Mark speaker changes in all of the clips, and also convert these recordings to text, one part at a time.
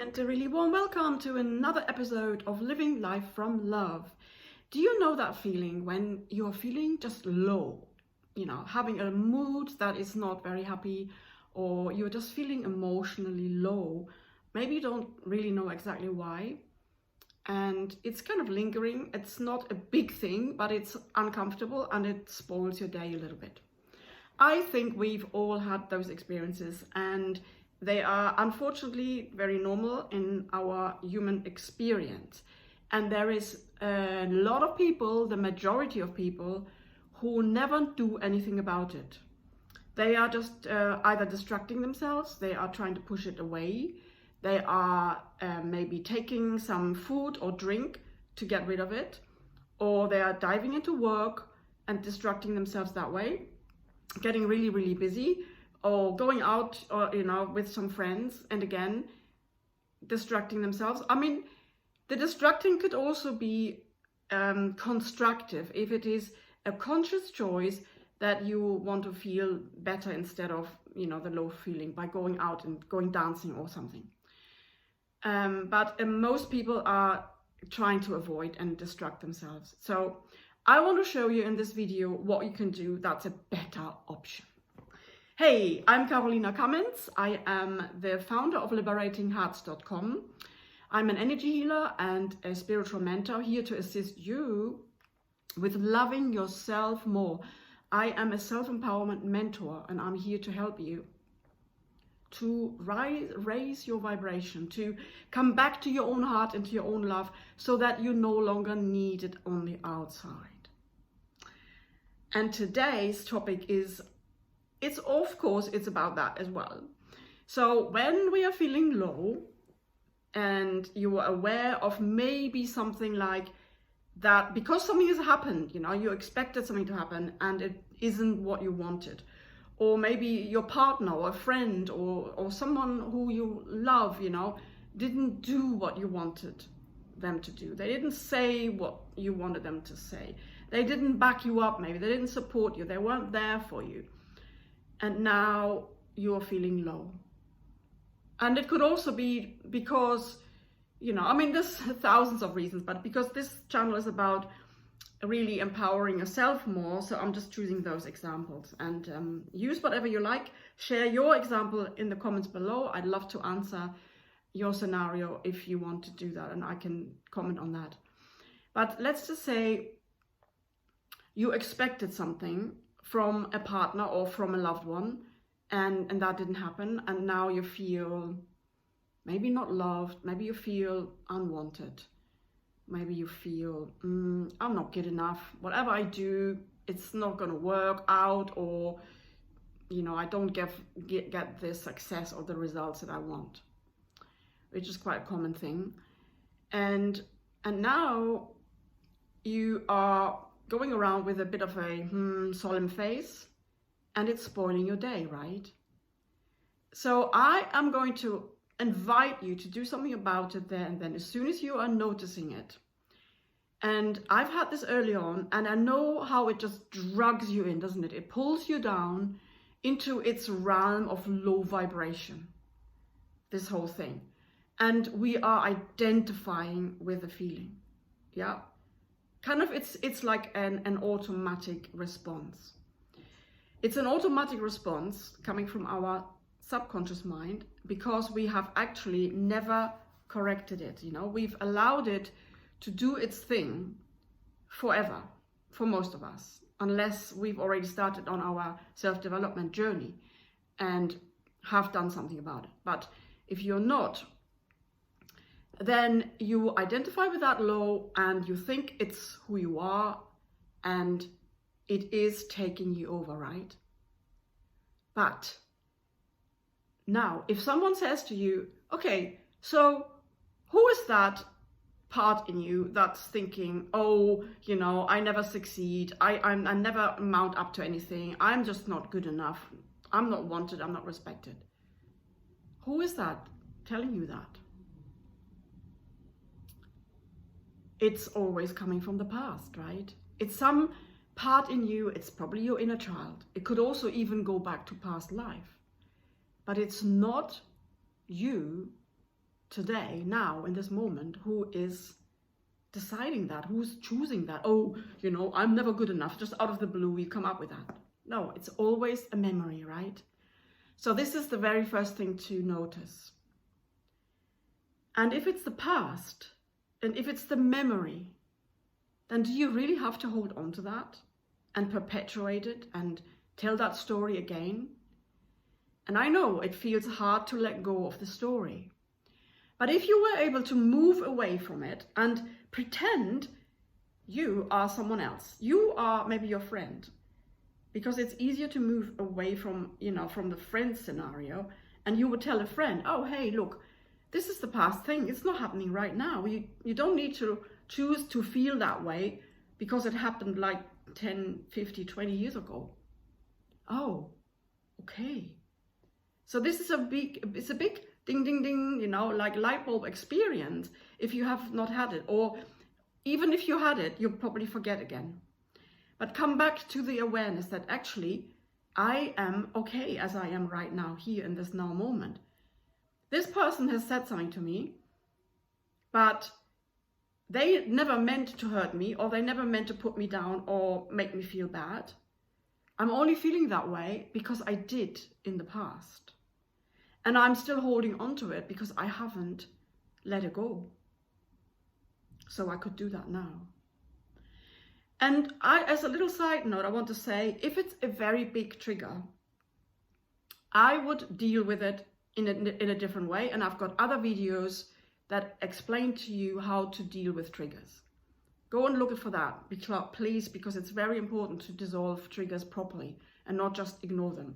Speaker 1: and a really warm welcome to another episode of Living Life from Love. Do you know that feeling when you're feeling just low? Having a mood that is not very happy, or you're just feeling emotionally low. Maybe you don't really know exactly why. And it's kind of lingering. It's not a big thing, but it's uncomfortable and it spoils your day a little bit. I think we've all had those experiences, and they are unfortunately very normal in our human experience. And there is a lot of people, the majority of people, who never do anything about it. They are just either distracting themselves, they are trying to push it away, they are maybe taking some food or drink to get rid of it, or they are diving into work and distracting themselves that way, getting really, really busy, or going out or with some friends and again distracting themselves. I mean, the distracting could also be constructive if it is a conscious choice that you want to feel better instead of the low feeling by going out and going dancing or something. But most people are trying to avoid and distract themselves. So I want to show you in this video what you can do that's a better option. Hey, I'm Carolina Cummins. I am the founder of liberatinghearts.com. I'm an energy healer and a spiritual mentor here to assist you with loving yourself more. I am a self-empowerment mentor, and I'm here to help you to raise your vibration, to come back to your own heart and to your own love, so that you no longer need it on the outside. And today's topic is, it's about that as well. So when we are feeling low and you are aware of maybe something like that, because something has happened, you expected something to happen and it isn't what you wanted. Or maybe your partner or a friend or someone who you love, didn't do what you wanted them to do. They didn't say what you wanted them to say. They didn't back you up, maybe. They didn't support you. They weren't there for you. And now you're feeling low. And it could also be because, there's thousands of reasons, but because this channel is about really empowering yourself more, so I'm just choosing those examples. And use whatever you like. Share your example in the comments below. I'd love to answer your scenario if you want to do that, and I can comment on that. But let's just say you expected something from a partner or from a loved one, and that didn't happen, and now you feel maybe not loved, maybe you feel unwanted, maybe you feel I'm not good enough, whatever I do it's not going to work out, or I don't get the success or the results that I want, which is quite a common thing. And now you are going around with a bit of a solemn face, and it's spoiling your day, right? So I am going to invite you to do something about it there and then, as soon as you are noticing it. And I've had this early on, and I know how it just drags you in, doesn't it? It pulls you down into its realm of low vibration, this whole thing. And we are identifying with the feeling, yeah? Kind of, it's like an automatic response. It's an automatic response coming from our subconscious mind, because we have actually never corrected it. We've allowed it to do its thing forever, for most of us, unless we've already started on our self-development journey and have done something about it. But if you're not, then you identify with that low and you think it's who you are, and it is taking you over, right? But now, if someone says to you, okay, so who is that part in you that's thinking, oh, I never succeed, I never mount up to anything, I'm just not good enough, I'm not wanted, I'm not respected. Who is that telling you that? It's always coming from the past, right? It's some part in you. It's probably your inner child. It could also even go back to past life. But it's not you today, now, in this moment, who is deciding that, who's choosing that. Oh, you know, I'm never good enough. Just out of the blue, you come up with that. No, it's always a memory, right? So this is the very first thing to notice. And if it's the past, and if it's the memory, then do you really have to hold on to that and perpetuate it and tell that story again? And I know it feels hard to let go of the story. But if you were able to move away from it and pretend you are someone else, you are maybe your friend, because it's easier to move away from, you know, from the friend scenario, and you would tell a friend, oh, hey, look, this is the past thing. It's not happening right now. You don't need to choose to feel that way because it happened like 10, 50, 20 years ago. Oh, okay. So this is it's a big ding, ding, ding, you know, like light bulb experience if you have not had it. Or even if you had it, you'll probably forget again. But come back to the awareness that actually I am okay as I am right now, here in this now moment. This person has said something to me, but they never meant to hurt me, or they never meant to put me down or make me feel bad. I'm only feeling that way because I did in the past. And I'm still holding on to it because I haven't let it go. So I could do that now. And as a little side note, I want to say, if it's a very big trigger, I would deal with it in a different way. And I've got other videos that explain to you how to deal with triggers. Go and look for that, please, because it's very important to dissolve triggers properly and not just ignore them.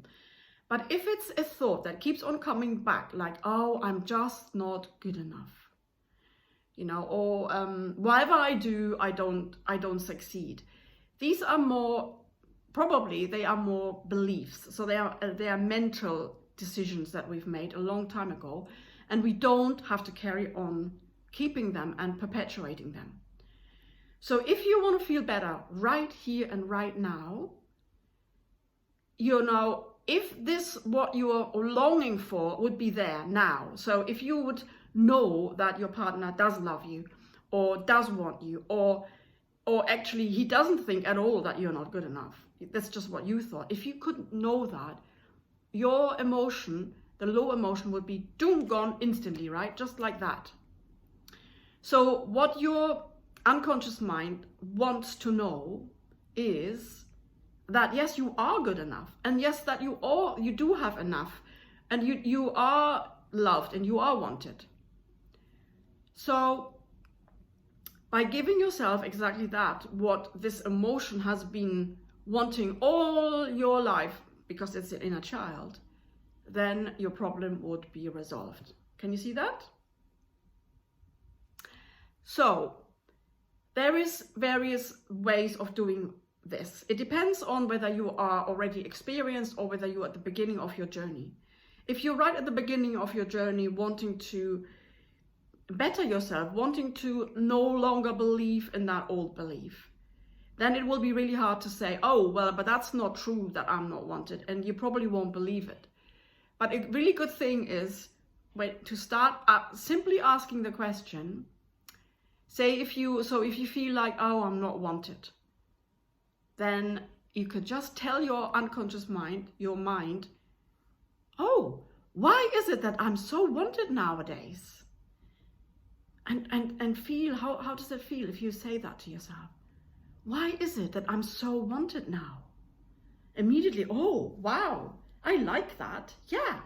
Speaker 1: But if it's a thought that keeps on coming back, like, oh, I'm just not good enough, you know, or whatever I do, I don't succeed. These are more, probably they are more beliefs. So they are mental decisions that we've made a long time ago, and we don't have to carry on keeping them and perpetuating them. So if you want to feel better right here and right now, you know, if this, what you are longing for, would be there now. So if you would know that your partner does love you or does want you, or actually he doesn't think at all that you're not good enough. That's just what you thought. If you could know that, your emotion, the low emotion, would be doom, gone instantly, right? Just like that. So what your unconscious mind wants to know is that yes, you are good enough, and yes, that you do have enough, and you are loved and you are wanted. So by giving yourself exactly that, what this emotion has been wanting all your life, because it's an inner child, then your problem would be resolved. Can you see that? So there is various ways of doing this. It depends on whether you are already experienced or whether you're at the beginning of your journey. If you're right at the beginning of your journey, wanting to better yourself, wanting to no longer believe in that old belief, then it will be really hard to say, oh, well, but that's not true that I'm not wanted, and you probably won't believe it. But a really good thing is to start simply asking the question. Say if you feel like, oh, I'm not wanted, then you could just tell your unconscious mind, your mind, oh, why is it that I'm so wanted nowadays? And feel, how does it feel if you say that to yourself? Why is it that I'm so wanted now? Immediately, oh, wow, I like that, yeah.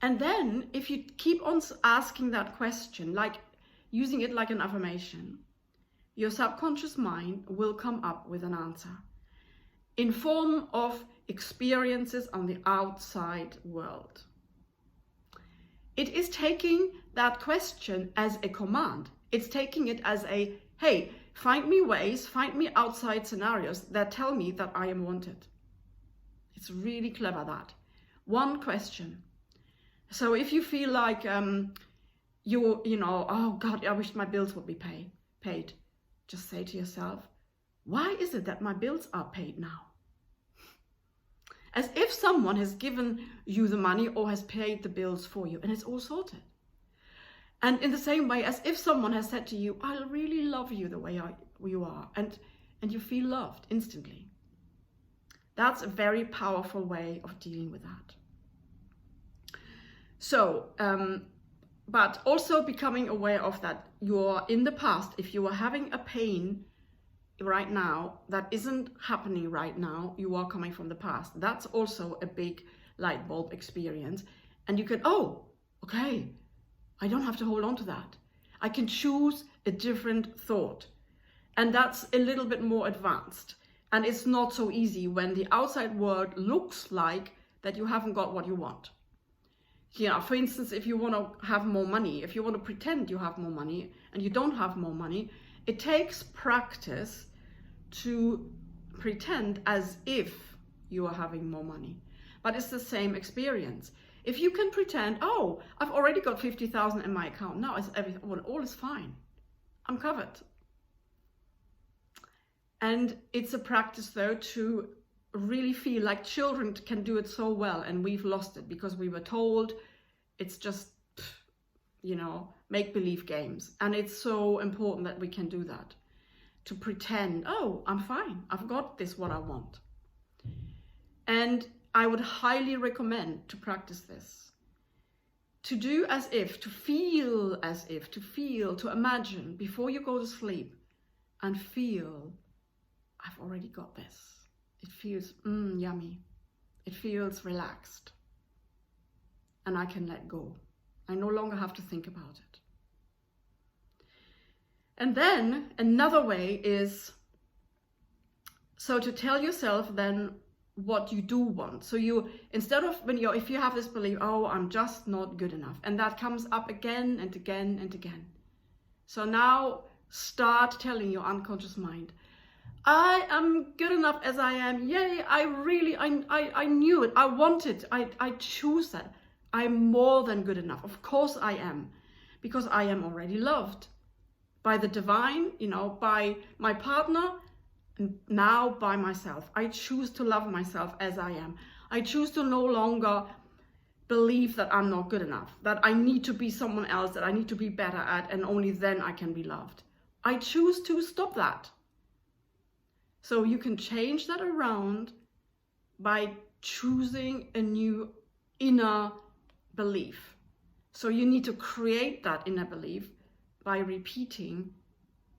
Speaker 1: And then if you keep on asking that question, like using it like an affirmation, your subconscious mind will come up with an answer in form of experiences on the outside world. It is taking that question as a command. It's taking it as a, hey, find me ways, find me outside scenarios that tell me that I am wanted. It's really clever, that. One question. So if you feel like you know, oh God, I wish my bills would be paid. Just say to yourself, why is it that my bills are paid now? As if someone has given you the money or has paid the bills for you and it's all sorted. And in the same way, as if someone has said to you, I really love you the way you are, and you feel loved instantly. That's a very powerful way of dealing with that. So, but also becoming aware of that you're in the past, if you are having a pain right now that isn't happening right now, you are coming from the past. That's also a big light bulb experience. And you can, oh, okay, I don't have to hold on to that. I can choose a different thought. And that's a little bit more advanced. And it's not so easy when the outside world looks like that you haven't got what you want. Yeah, for instance, if you want to have more money, if you want to pretend you have more money and you don't have more money, it takes practice to pretend as if you are having more money. But it's the same experience. If you can pretend, oh, I've already got 50,000 in my account, now all is fine. I'm covered. And it's a practice, though, to really feel like children can do it so well, and we've lost it because we were told it's just, you know, make-believe games. And it's so important that we can do that, to pretend, oh, I'm fine, I've got this, what I want. And I would highly recommend to practice this, to do as if, to feel as if, to imagine before you go to sleep, and feel, I've already got this. It feels yummy. It feels relaxed. And I can let go. I no longer have to think about it. And then another way is, so to tell yourself then what you do want. So you, instead of if you have this belief, oh, I'm just not good enough, and that comes up again and again and again. So now start telling your unconscious mind, I am good enough as I am. Yay, I knew it. I want it. I choose that. I'm more than good enough. Of course I am, because I am already loved by the divine, you know, by my partner, and now by myself. I choose to love myself as I am. I choose to no longer believe that I'm not good enough, that I need to be someone else, that I need to be better at, and only then I can be loved. I choose to stop that. So you can change that around by choosing a new inner belief. So you need to create that inner belief by repeating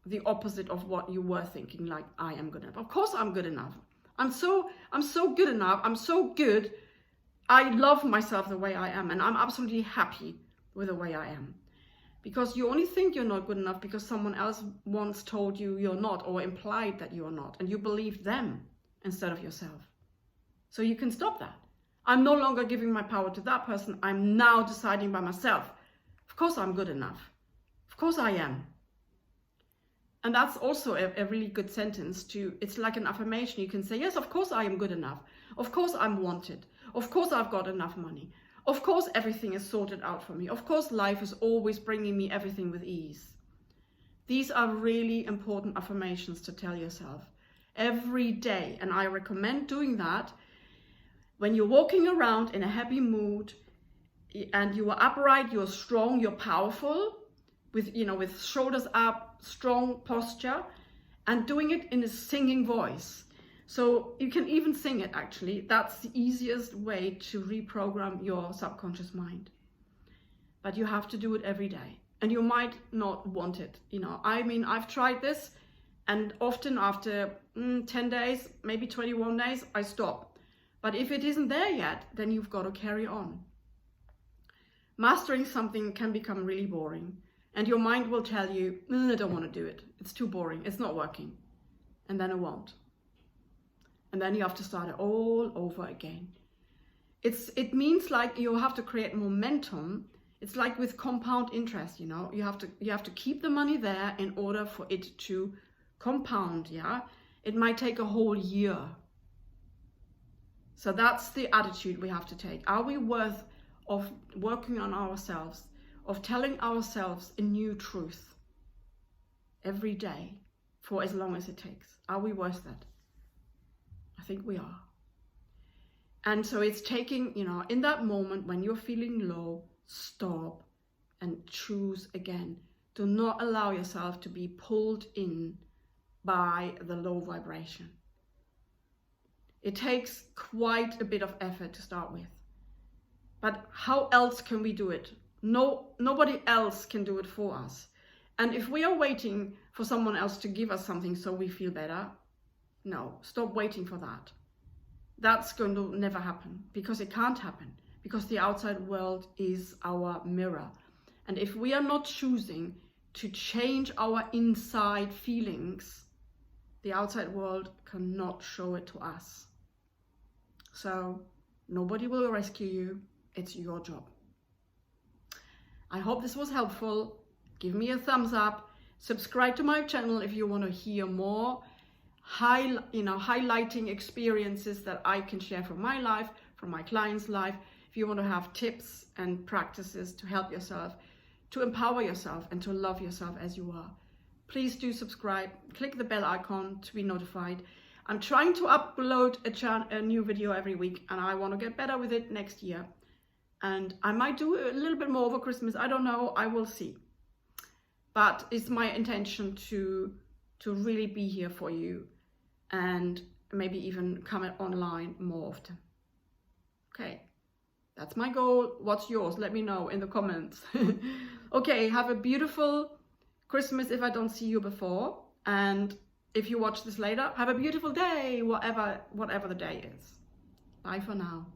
Speaker 1: the opposite of what you were thinking, like, I am good enough. Of course I'm good enough. I'm so good enough. I'm so good. I love myself the way I am, and I'm absolutely happy with the way I am. Because you only think you're not good enough because someone else once told you you're not, or implied that you're not, and you believe them instead of yourself. So you can stop that. I'm no longer giving my power to that person. I'm now deciding by myself. Of course I'm good enough. Of course I am. And that's also a really good sentence it's like an affirmation. You can say, yes, of course I am good enough. Of course I'm wanted. Of course I've got enough money. Of course everything is sorted out for me. Of course life is always bringing me everything with ease. These are really important affirmations to tell yourself every day. And I recommend doing that when you're walking around in a happy mood and you are upright, you're strong, you're powerful, with shoulders up, strong posture, and doing it in a singing voice. So you can even sing it, actually. That's the easiest way to reprogram your subconscious mind. But you have to do it every day. And you might not want it. I mean, I've tried this, and often after 10 days, maybe 21 days, I stop. But if it isn't there yet, then you've got to carry on. Mastering something can become really boring. And your mind will tell you, I don't want to do it. It's too boring. It's not working. And then it won't. And then you have to start it all over again. It means like you have to create momentum. It's like with compound interest, you have to keep the money there in order for it to compound, yeah? It might take a whole year. So that's the attitude we have to take. Are we worth of working on ourselves, of telling ourselves a new truth every day for as long as it takes? Are we worth that? I think we are. And so it's taking, in that moment when you're feeling low, stop, and choose again. Do not allow yourself to be pulled in by the low vibration. It takes quite a bit of effort to start with. But how else can we do it? Nobody else can do it for us. And if we are waiting for someone else to give us something so we feel better, no, stop waiting for that. That's going to never happen, because it can't happen, because the outside world is our mirror. And if we are not choosing to change our inside feelings, the outside world cannot show it to us. So nobody will rescue you. It's your job. I hope this was helpful. Give me a thumbs up. Subscribe to my channel if you want to hear more highlighting experiences that I can share from my life, from my clients' life. If you want to have tips and practices to help yourself, to empower yourself and to love yourself as you are, please do subscribe. Click the bell icon to be notified. I'm trying to upload a new video every week, and I want to get better with it next year. And I might do a little bit more over Christmas. I don't know. I will see. But it's my intention to really be here for you, and maybe even come online more often. Okay, that's my goal. What's yours? Let me know in the comments. Okay, have a beautiful Christmas if I don't see you before. And if you watch this later, have a beautiful day, whatever the day is. Bye for now.